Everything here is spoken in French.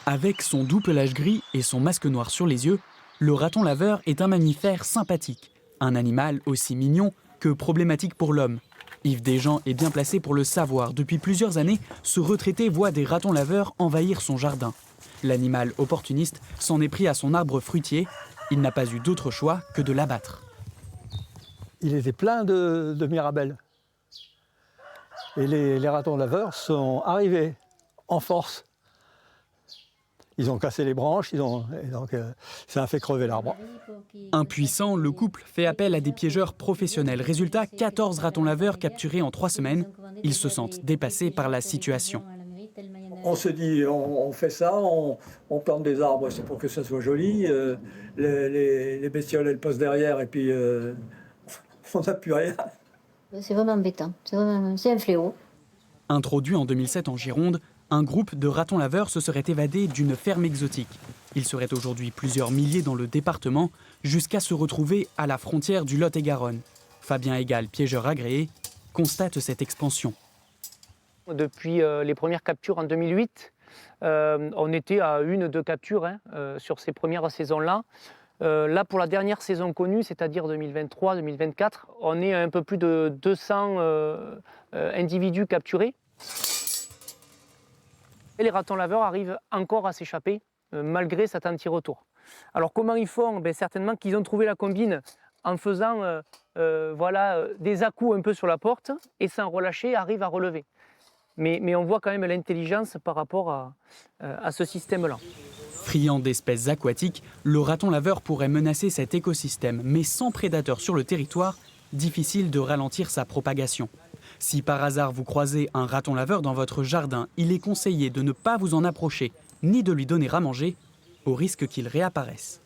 Avec son doux pelage gris et son masque noir sur les yeux, le raton laveur est un mammifère sympathique. Un animal aussi mignon que problématique pour l'homme. Yves Desjean est bien placé pour le savoir. Depuis plusieurs années, ce retraité voit des ratons laveurs envahir son jardin. L'animal opportuniste s'en est pris à son arbre fruitier. Il n'a pas eu d'autre choix que de l'abattre. Il était plein de mirabelles. Et les ratons laveurs sont arrivés en force. Ils ont cassé les branches, et donc ça a fait crever l'arbre. Impuissant, le couple fait appel à des piégeurs professionnels. Résultat, 14 ratons laveurs capturés en 3 semaines. Ils se sentent dépassés par la situation. On se dit, on fait ça, on plante des arbres, c'est pour que ça soit joli. Les bestioles, elles passent derrière et puis on n'a plus rien. C'est vraiment embêtant, c'est un fléau. Introduit en 2007 en Gironde, un groupe de ratons laveurs se serait évadé d'une ferme exotique. Ils seraient aujourd'hui plusieurs milliers dans le département, jusqu'à se retrouver à la frontière du Lot-et-Garonne. Fabien Egal, piégeur agréé, constate cette expansion. Depuis les premières captures en 2008, on était à 1-2 captures sur ces premières saisons-là. Là, pour la dernière saison connue, c'est-à-dire 2023-2024, on est à un peu plus de 200 individus capturés. Et les ratons laveurs arrivent encore à s'échapper, malgré cet anti-retour. Alors comment ils font? Certainement qu'ils ont trouvé la combine en faisant des à-coups un peu sur la porte, et sans relâcher, arrivent à relever. Mais on voit quand même l'intelligence par rapport à ce système-là. Friand d'espèces aquatiques, le raton laveur pourrait menacer cet écosystème, mais sans prédateurs sur le territoire, difficile de ralentir sa propagation. Si par hasard vous croisez un raton laveur dans votre jardin, il est conseillé de ne pas vous en approcher, ni de lui donner à manger, au risque qu'il réapparaisse.